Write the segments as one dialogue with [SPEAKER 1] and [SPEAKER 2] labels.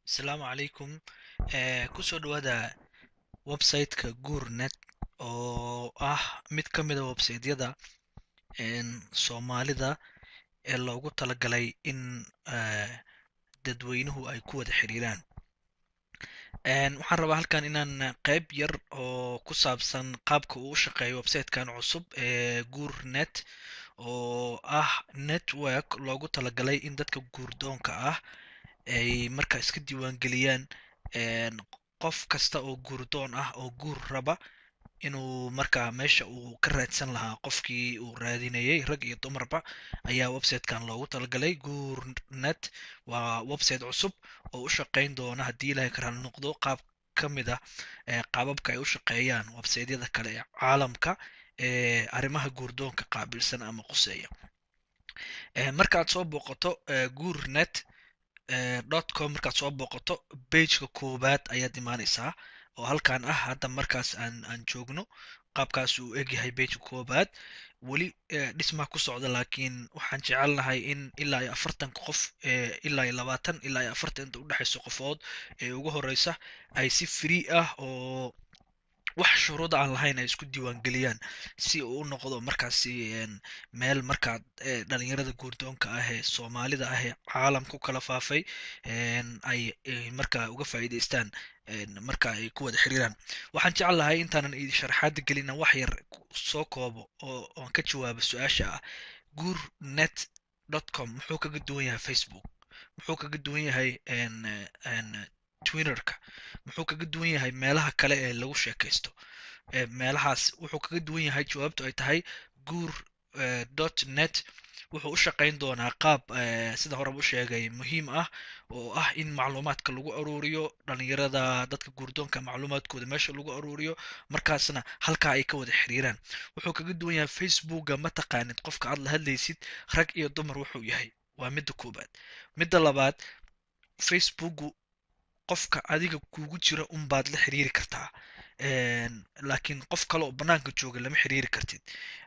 [SPEAKER 1] Asalaamu calaykum. Kusoo dhawaada website-ka guurnet oo ah mid ka mid a website-yada Soomaalida ee loogu talagalay in dadweynuhu ay ku wada xiriiraan. Waxaan rabaa halkan inaan qayb yar oo ku saabsan qaabka uu u shaqeeyo website-kan cusub ee guurnet oo ah network loogu talagalay in dadka guurdoonka ah ay markaa iska diiwaangeliyaan. Qof kasta oo guurdoon ah oo guur raba inuu markaa meesha uu ka raadsan lahaa qofkii uu raadinayay rag iyo dumarba ayaa website-kan loogu talagalay. Guurnet waa website cusub oo u shaqeyn doona haddii ilaahay ka raali noqdo qaab ka mid ah qaababka ay u shaqeeyaan website-yada kale ee caalamka ee arrimaha guurdoonka qaabilsan ama quseeya. Markaad soo booqato guurnet .com markaad soo booqato pageka koowaad ayaad imaanaysaa oo halkan ah hadda markaas aan joogno. Qaabkaas uu egyahay pageka koowaad. Weli dhismaha ku socda, laakiin waxaan jecelnahay in ilaa iyo 40 qof ilaa iyo 20 ilaa iyo 40 inta udhexayso qofood ee ugu horeysa ay si free ah oo wax shuruud aan lahayn ay isku diiwaangeliyaan si uu u noqdo markaasi meel markaa dhalinyarada guurdoonka ah ee Soomaalida ah ee caalamka ku kala faafay ay markaa uga faa'iidaystaan marka ay ku wada xiriiraan. Waxaan jeclahay intaanan idin sharaxaada gelin wax yar soo koobo oo aan ka jawaabo su-aasha ah guurnet.com muxuu kaga duwan yahay Facebook, muxuu kaga duwan yahay Twitterka, muxuu kaga duwan yahay meelaha kale ee lagu sheekaysto. Meelahaas wuxuu kaga duwan yahay jawaabtu ay tahay guur .net wuxuu u shaqeyn doonaa qaab sida hore u sheegay muhiim ah oo ah in macluumaadka lagu aruuriyo dhalinyarada dadka guurdoonka macluumaadkooda meesha lagu aruuriyo markaasna halkaa ay ka wada xiriiraan. Wuxuu kaga duwan yahay Facebooka, ma taqaanid qofka aad la hadlaysid rag iyo dumar wuxuu yahay. Waa midda koobaad. Midda labaad, Facebooku qofka adiga kugu jira unbaad la xiriiri kartaa. Laakiin qof kale oo banaanka jooga lama xiriiri kartid.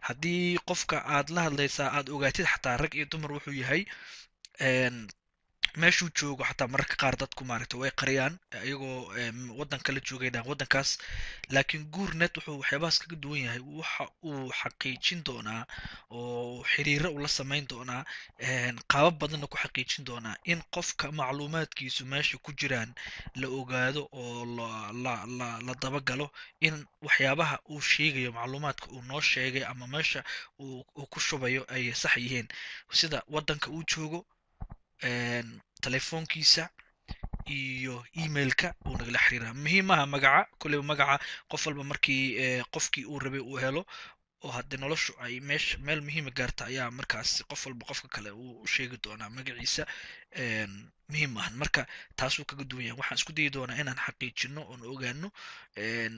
[SPEAKER 1] Haddii qofka aad la hadlaysaa aad ogaatid xataa rag iyo dumar wuxuu yahay, meeshuu joogo xataa mararka qaar dadku maaragtay way qariyaan iyagoo waddan kala joogayna waddankaas. Laakiin guurnet wuxuu waxyaabahaas kaga duwan yahay, waxa uu xaqiijin doonaa oo xiriiro ula samayn doonaa qaabab badanna ku xaqiijin doonaa in qofka macluumaadkiisu meesha ku jiraan la ogaado oo la dabagalo in waxyaabaha uu sheegayo macluumaadka uu noo sheegay ama meesha uu ku shubayo ay sax yihiin, sida waddanka uu joogo, telefoonkiisa iyo emailka uu nagala xiriiraa. Muhiim maaha magaca, kulleyba magaca qof walba markii qofkii uu rabay uu helo oo haddii noloshu ay meel muhiima gaarta ayaa markaas qof walba qofka kale uu u sheegi doonaa magaciisa. Muhiim maahan marka taasuu kaga duwan yahay. Waxaan isku dayi doonaa inaan xaqiijino oon ogaano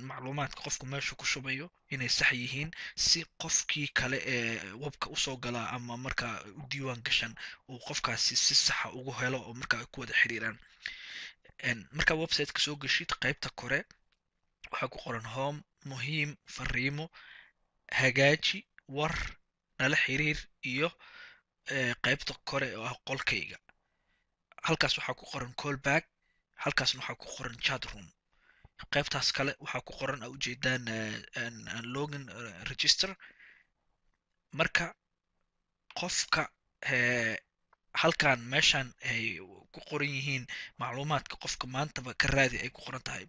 [SPEAKER 1] macluumaadka qofku meesha ku shubayo inay sax yihiin si qofkii kale ee webka usoo galaa ama markaa u diiwaan gashan uu qofkaasi si saxa ugu helo oo markaa ay ku wada xiriiraan. Markaa website-ka soo geshid qaybta kore waxaa ku qoran home, muhiim, fariimo, hagaaji, war, nala xiriir iyo qaybta kore oo ah qolkayga. Halkaas waxaa ku qoran callback, halkaasna waxaa ku qoran chat room. Qaybtaas kale waxaa ku qoran a ujeedaan login register. Marka qofka halkan meeshan ay ku qoran yihiin macluumaadka qofka maantaba ka raadi ay ku qoran tahay.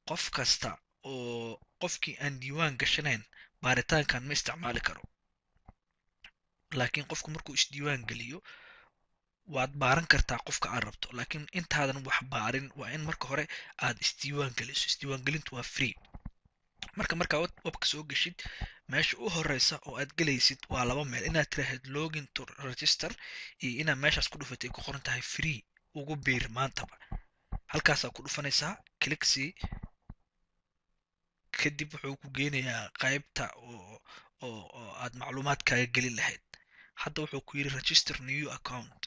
[SPEAKER 1] Qof kasta oo qofkii aan diiwaan gashanayn baaritaankan ma isticmaali karo. Laakiin qofku markuu isdiiwaan geliyo waad baaran kartaa qofka aad rabto. Laakiin intaadan wax baarin waa in marka hore aad isdiiwaan geliso. Isdiiwaangelintu waa free. Markaa webka soo geshid meesha u horeysa oo aad gelaysid waa laba meel, inaad tiraahid login to register iyo inaad meeshaas ku dhufatay ku qoran tahay free ugu biir maantaba. Halkaasaa ku dhufanaysaa click see, kadib wuxuu ku geynayaa qaybta oo aad macluumaadkaaga gelin lahayd. Hadda wuxuu ku yiri register new account.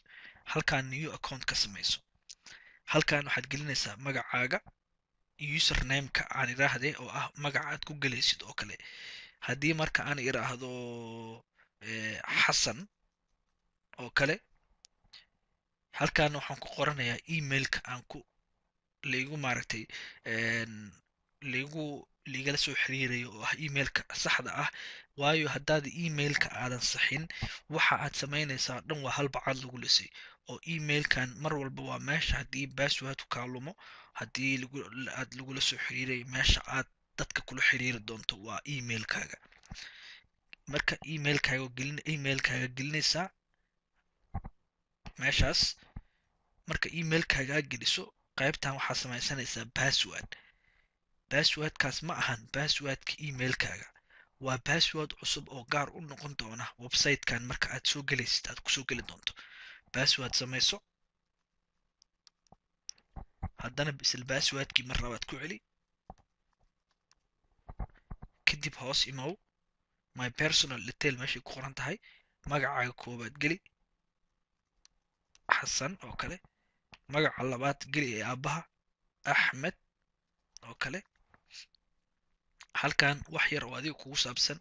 [SPEAKER 1] Halkaan new account ka samayso. Halkaan waxaad gelinaysaa magacaaga, username-ka aan iraahday oo ah magaca aad ku galaysid oo kale. Haddii marka aan iraahdo xasan oo kale, halkaan waxaan ku qoranayaa emailka aan ku laygu maaragtay een, laygu ligala soo xiriirayo oo ah emailka saxda ah. waayo haddaad emailka aadan saxin, waxa aad samaynaysaa dhan waa hal bacaad lagu lisay. oo emailkan mar walba waa meesha haddii passwordku kaa lumo, haddii aad lagula soo xiriirayo, meesha aad dadka kula xiriiri doonto waa emailkaaga. marka emailkaaga gelinaysaa meeshaas. marka emailkaaga aad geliso, qaybtan waxaa samaysanaysaa password. passwordkaas ma ahan passwordka emailkaaga, waa password cusub oo gaar u noqon doona websitekan. marka aad soo gelaysid aad kusoo geli doonto password samayso, haddana isla passwordkii mar labaad ku celi, kadib hoos imow, my personal detail meeshay ku qoran tahay, magacaaga koobaad geli xasan oo kale, magaca labaad geli ee aabbaha axmed oo kale. halkan wax yar oo adiga kugu saabsan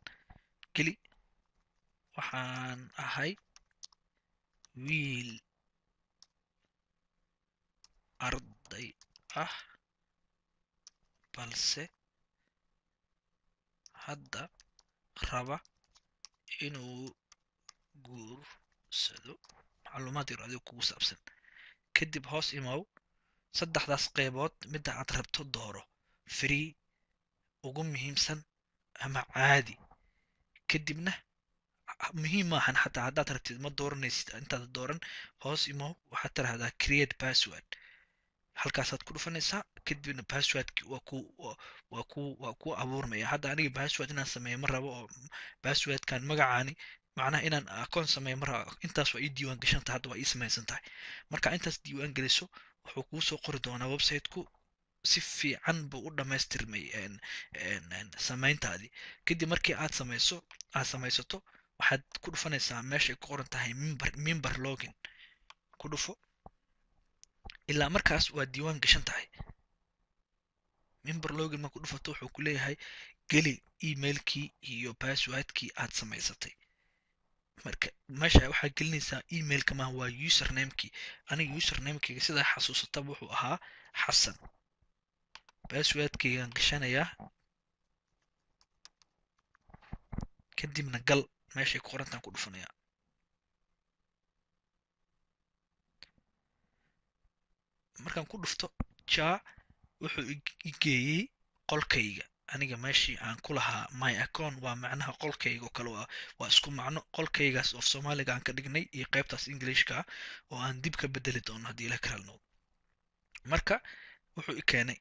[SPEAKER 1] geli. waxaan ahay wiil arday ah balse hadda raba inuu guursado. macluumaad yar adiga kugu saabsan. kadib hoos imow, saddexdaas qaybood midda aad rabto dooro: free, ugu muhiimsan, ama caadi. kadibna muhiim maahan xataa haddaad rabtid ma dooranaysid. intaad dooran hoos imow, waxaad tiraahdaa create password. halkaasaad ku dhufanaysaa, kadibna passwordki waa ku abuurmaya. hadda aniga password inaan sameeyo ma rabo, oo passwordkan magacaani macnaha inaan akoon sameeyo ma rabo. intaas waa ii diiwaan gashanta, hadda waa ii samaysan tahay. marka intaas diiwaan geliso, wuxuu kuu soo qori doonaa websiteku si fiican buu u dhammaystirmay samayntaadii. kadib markii aad samaysato, waxaad ku dhufanaysaa meeshay ku qoran tahay member login. ku dhufo, ilaa markaas waa diiwaan gashan tahay. member login ma ku dhufato, wuxuu ku leeyahay geli emailkii iyo passwordkii aad samaysatay. marka meesha waxaa gelinaysaa emailka maaha, waa usernamekii. aniga usernamekeyga sidaa xasuusataba wuxuu ahaa xasan. passwordkeygaan gashanayaa, kadibna gal meeshay ku qorantaan ku dhufanayaa. markaan ku dhufto ja, wuxuu i geeyey qolkayga. aniga meeshii aan ku lahaa my account waa macnaha qolkayga oo kale. waa isku macno. qolkaygaas of soomaaliga aan ka dhignay iyo qaybtaas englishka ah oo aan dib ka bedeli doono haddii ila karalno. marka wuxuu i keenay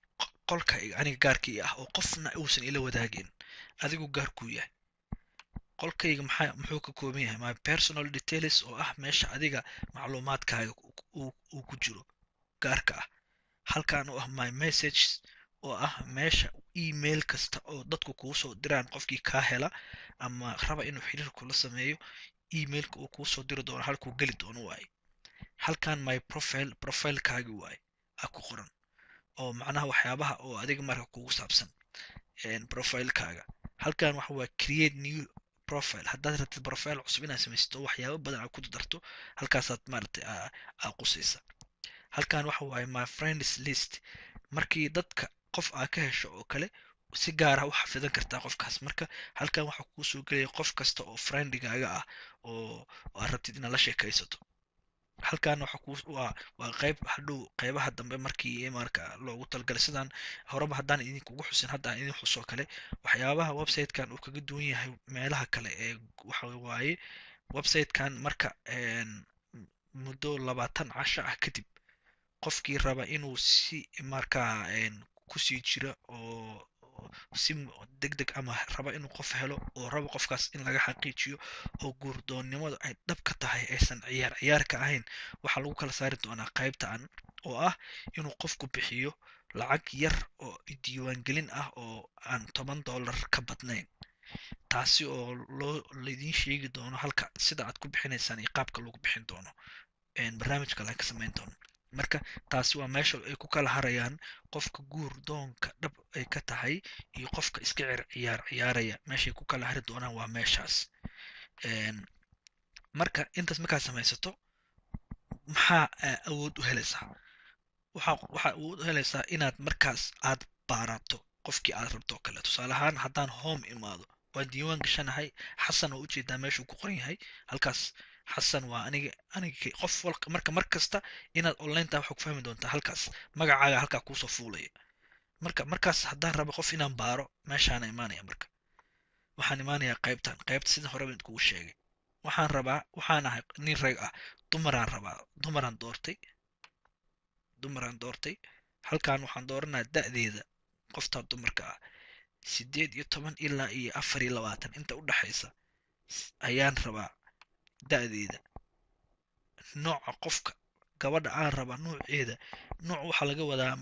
[SPEAKER 1] qolkayga aniga gaarkii ah, oo qofna uusan ila wadaagin. adigu gaarkuu yahay. qolkayga muxuu ka kooban yahay my personal details, oo ah meesha adiga macluumaadkaaga uu ku jiro gaarka ah. halkan oo ah my messages, oo ah meesha email kasta oo dadku kuu soo diraan, qofkii kaa hela ama raba inuu xiriir kula sameeyo, emailka uu kuu soo diri doono halkuu geli doono waaye. halkan my profilekaagi waaye a ku qoran, oo macnaha waxyaabaha oo adiga marka kugu saabsan profilekaaga. halkan waxa waa create new profile. haddaad rabtid profile cusub inaad samaysato, waxyaabo badan aad ku darto, halkaasaad maaragtay aa qusaysa. halkan waxa waaye my friends list. markii dadka qof aa ka hesho oo kale, si gaar ah u xafidan kartaa qofkaas. marka halkan waxaa kuu soo gelaya qof kasta oo friendigaaga ah oo aad rabtid inaad la sheekaysato. halkan waa qayb hadhow qaybaha dambe markii marka loogu talgalay. sidaan horeba haddaan idinkugu xusin, hadda aan idin xusoo kale, waxyaabaha websitekan uu kaga duwan yahay meelaha kale ee waxa waaye websitekan marka muddo 20 casho ah kadib, qofkii raba inuu si markaa kusii jiro oo si degdeg ama raba inuu qof helo, oo raba qofkaas in laga xaqiijiyo oo guurdoonnimadu ay dhab ka tahay, aysan ciyaar ka ahayn, waxaa lagu kala saari doonaa qaybtaan oo ah inuu qofku bixiyo lacag yar oo diiwaangelin ah oo aan $10 ka badnayn. taasi oo laydin sheegi doono halka sida aad ku bixinaysaan iyo qaabka lagu bixin doono barnaamijka la ka samayn doono. marka taasi waa meesha ay ku kala harayaan qofka guur doonka dhab ay ka tahay iyo qofka iska ciyaaraya. meeshay ku kala hari doonaan waa meeshaas. marka intaas markaad samaysato, maxaa awood u helaysaa? waxa u helaysaa inaad markaas aad baarato qofkii aad rabto oo kale. Tusaale ahaan haddaan home imaado waan diiwaan gashanahay, xasan oo ujeedaa meeshuu ku qoran yahay halkaas. xasan waa aniga qof walka marka mar kasta inaad online tahay waxaa ku fahmi doontaa halkaas magacaaga halkaa kuusoo fuulaya. Markaas haddaan rabo qof inaan baaro meeshaana imaanaya. marka waxaan imaanayaa qaybta sida hore baan kugu sheegay. waxaan ahay nin rag ah, dumaraan rabaa, dumaraan doortay. Halkan waxaan dooranayaa da'deeda, qoftaa dumarka ah 18 ilaa iyo 24 inta u dhaxaysa ayaan rabaa da'deeda. nooca qofka gabadha aan rabaa nooceeda, nooc waxaa laga wadaa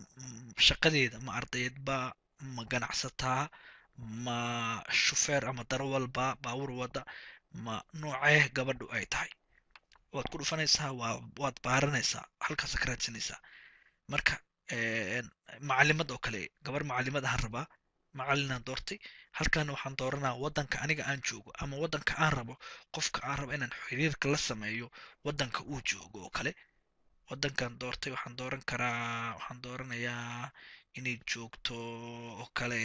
[SPEAKER 1] shaqadeeda, ma ardayad baa, ma ganacsataa, ma shufeer ama darawal baa baawur wada, ma noocee gabadhu ay tahay. waad ku dhufanaysaa, waad baaranaysaa, halkaas ka raadsanaysaa. marka macalimad oo kale, gabar macalimad ahaan rabaa, macalinaan doortay. halkan waxaan dooranaa wadanka aniga aan joogo ama wadanka aan rabo, qofka aan rabo inaan xiriirka la sameeyo wadanka uu joogo oo kale. wadankan doortay waxaan dooranayaa inay joogto oo kale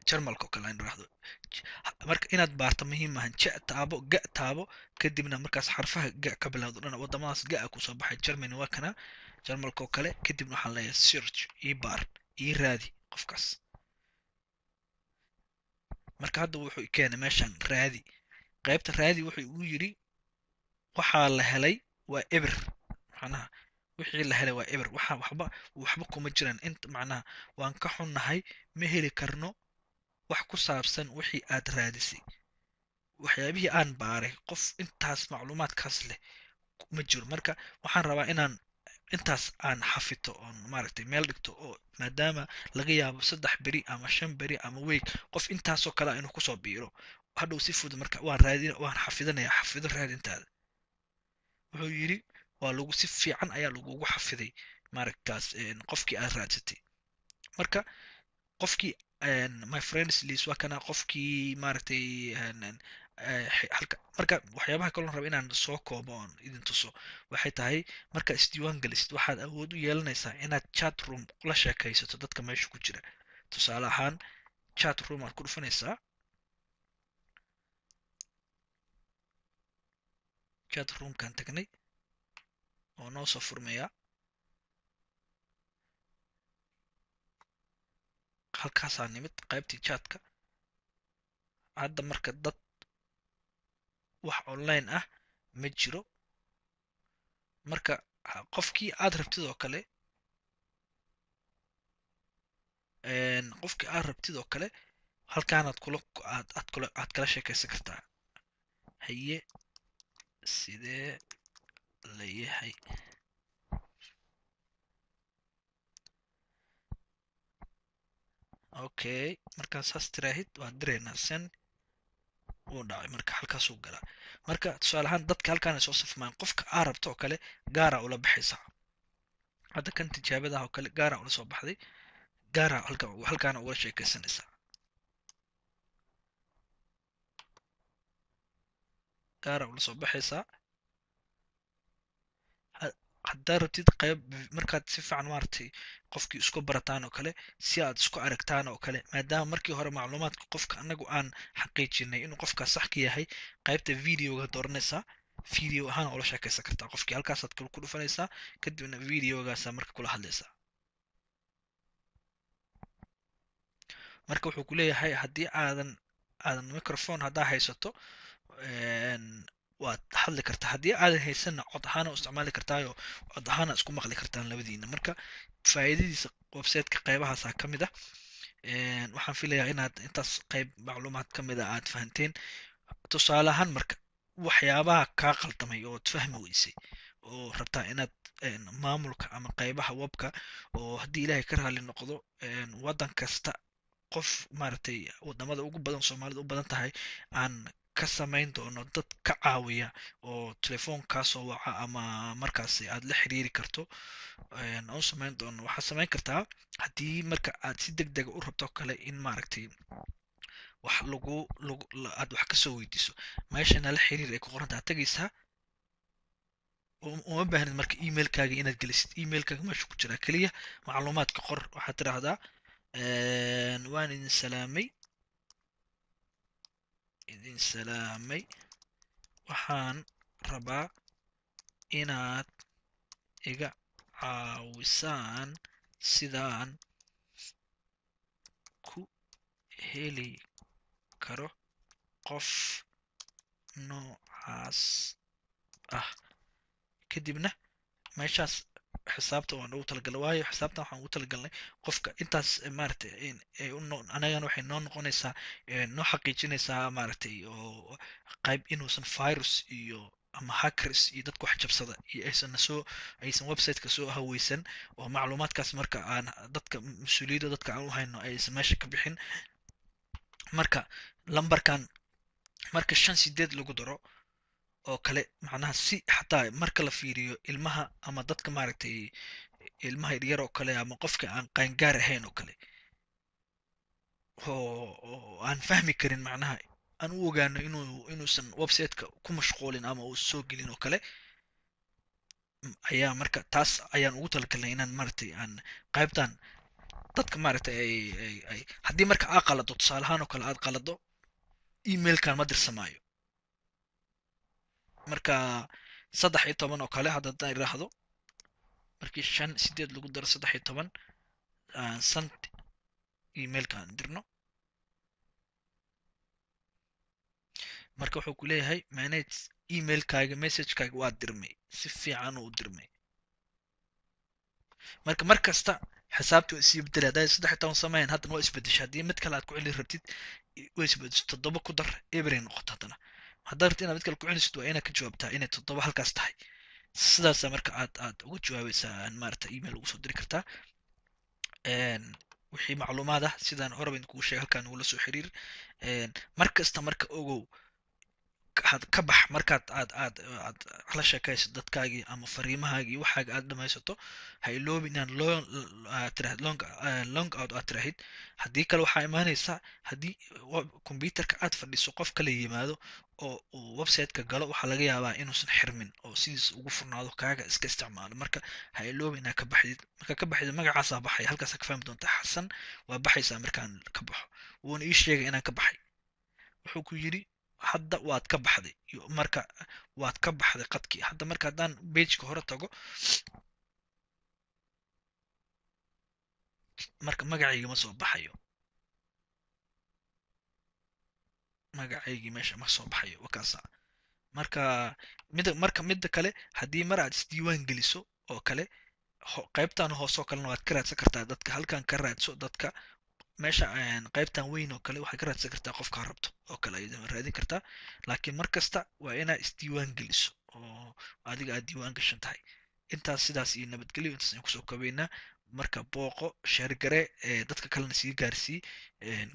[SPEAKER 1] jarmalka oo kale aan iraahdo. marka inaad baarto muhiim maahan, taabo ga taabo, kadibna markaas xarfaha ga ka bilowdo dhan wadamadaas ga kusoo baxay. Germany waa kana, jarmalka oo kale. kadibna waxaan leeyahay search, ii baar, ii raadi qofkaas. marka hadda wuxuu keenay meeshan raadi. qaybta raadi wuxuu igu yidhi waxaa la helay waa eber. macnaha wixii la helay waa eber, waxba kuma jiraan. inta macnaha waan ka xunnahay, ma heli karno wax ku saabsan wixii aad raadisay. waxyaabihii aan baaray qof intaas macluumaadkaas leh ma jiro. marka waxaan rabaa inaan intaas aan xafito oon maaragtay meel dhigto, oo maadaama laga yaabo 3 beri ama 5 beri ama week qof intaasoo kale inuu kusoo biiro, hadhow si fudud marka waan xafidanaya. xafido raadintaada. wuxuu yidhi waa lagu si fiican ayaa lagugu xafiday maaragtaas qofkii aad raadsatay. marka qofkii my friends list waa kana qofkii maaragtay marka waxyaabaha kaloo raba inaan soo koobo oon idin tuso waxay tahay, marka isdiiwaan gelisid waxaad awood u yeelanaysaa inaad chat room la sheekaysato dadka meesha ku jira. tusaale ahaan chat room aad ku dhufanaysaa. chat roomkaan tagnay oo noo soo furmaya. halkaasaa nimid qaybtii chatka. hadda marka dad wax online ah ma jiro. marka qofkii aad rabtid oo kale halkaanaad kala sheekaysan kartaa. haye sidee la yahay, okay. markaas saas tiraahid waad direynaa send, wuu dhacay. marka halkaasuu galaa. marka tusaale ahaan dadka halkaan ay soo safmaan, qofka aa rabto oo kale gaaraa ula baxaysaa. hadda kan tijaabadaha oo kale gaaraa ula soo baxday, gaaraa halkaana ula sheekaysanaysaa. gaaraa ula soo baxaysaa. haddaa rabtid qayb markaad si fiican maaragtay qofkii isku barataan oo kale, si aad isku aragtaan oo kale, maadaama markii hore macluumaadka qofka anagu aan xaqiijinay inuu qofkaas sax ka yahay, qaybta videoga dooranaysaa. video ahaan ula sheekaysan kartaa qofkii. halkaasaad ku dhufanaysaa, kadibna videogaasaa marka kula hadlaysaa. marka wuxuu ku leeyahay haddii aadan microphone haddaa haysato waad hadli kartaa. haddii aadan haysanna cod ahaana u isticmaali kartaayo cod ahaana isku maqli kartaan labadiina. marka faa'iidadiisa websiteka qaybahaasaa ka mid ah. waxaan filayaa inaad intaas qayb macluumaad ka mid a aad fahanteen. tusaale ahaan marka waxyaabaha kaa qaldamay ood fahmi weysay oo rabtaa inaad maamulka ama qaybaha webka, oo haddii ilaahay ka raali noqdo wadan kasta qof maaragtay wadamada ugu badan soomaalida u badan tahay aan ka samayn doono dad ka caawiya oo telefoonkaasoo waca ama markaasi aad la xiriiri karto aan u samayn doono. waxaad samayn kartaa haddii marka aad si deg dega u rabto kale in maaragtay wax aad wax kasoo weydiiso, meeshana la xiriir ay ku qorantaa tegaysaa. uma baahnid marka emailkaaga inaad gelisid. Emailkaaga meesha ku jiraa keliya macluumaadka qor. waxaad tidhaahdaa waan idin salaamay, waxaan rabaa inaad iga caawisaan sidaan ku heli karo qof noocaas ah. kadibna meeshaas xisaabta waan ugu talagalnay, waayo xisaabtan waxaan ugu talagalnay qofka intaas maaragtay anagana waxay noo noqonaysaa noo xaqiijinaysaa maaragtay oo qayb inuusan virus iyo ama hackers iyo dadka wax jabsada iyo aysan websiteka soo haweysan, oo macluumaadkaas marka aan dadka mas-uuliyadda dadka aan u hayno aysan meesha ka bixin. marka lambarkan marka 5 8 lagu daro oo kale, macnaha si xataa marka la fiiriyo ilmaha ama dadka maaragtay ilmaha yaryar oo kale ama qofka aan qaangaar ahayn oo kale, oo aan fahmi karin macnaha, aan u ogaano inuusan websiteka ku mashquulin ama uu soo gelin oo kale, ayaa marka taas ayaan ugu talagalnay inaan maaragtay aan qaybtan dadka maaragtay haddii marka aa qalado tusaale ahaan oo kale aad qalado, emailkan ma dirsamaayo. marka 13 oo kale haddaan iraahdo, markii 5 8 lagu daro 13 aan sent emailka aan dirno, marka wuxuu ku leeyahay manage emailkaaga, messagekaaga waa dirmay, si fiican uu dirmay. marka mar kasta xisaabta waa isii bedela. hadday 13 samayn haddana waa isbedesha. haddii mid kale aad ku celi rabtid waa isbedesho, 7 ku dar eberay noqoto. haddana haddaad rabtid inaad mid kale ku celisid waa inaad ka jawaabtaa inay 7 halkaas tahay. sidaasa marka aad uga jawaabaysaa maarata email ugu soo diri kartaa. wixii macluumaad ah sidaan horeba idinkugu sheegay halkaan ugula soo xiriir. mar kasta marka ogow ka bax markaad aad la sheekaysid dadkaagii ama fariimahaagii waxaaga aad dhamaysato, ha iloobin inaan long out aad tirahid. haddii kale waxaa imaanaysa haddii computerka aad fadhiso qof kala yimaado oo uu websiteka galo, waxaa laga yaabaa inuusan xirmin oo sidiis ugu furnaado kaaga iska isticmaalo. marka ha iloobin inaad ka baxdid. marka ka baxdid magacaasaa baxaya, halkaasaa ka fahmi doontaa xasan waa baxaysaa markaan ka baxo. wuuna ii sheegay inaan ka baxay. wuxuu ku yidhi hadda waad ka baxday, marka waad ka baxday qadkii. hadda marka haddaan bageka hore tago, marka magacayga ma soo baxayo, magacaygii meesha ma soo baxayo wakaasa. marka midda kale haddii mar aad isdiiwaan geliso oo kale, qaybtan hoose oo kalena waad ka raadsan kartaa dadka. halkan ka raadso dadka meesha qaybtan weyn oo kale waxaad ka raadsan kartaa qofkaa rabto oo kale ayaad raadin kartaa. laakiin mar kasta waa inaad isdiiwaan geliso oo adiga aad diiwaan gashan tahay. intaas sidaas iyo nabadgelyo. intaas ayaan kusoo kabeynaa. marka booqo sheergare dadka kalena sii gaarsii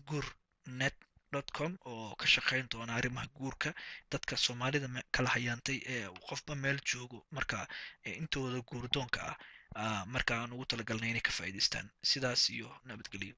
[SPEAKER 1] guurnet.com oo ka shaqeyn doona arrimaha guurka dadka soomaalida kala hayaantay ee qofba meel joogo, marka intooda guurdoonka ah marka aan ugu talagalnay inay ka faa'iidaystaan. sidaas iyo nabadgelyo.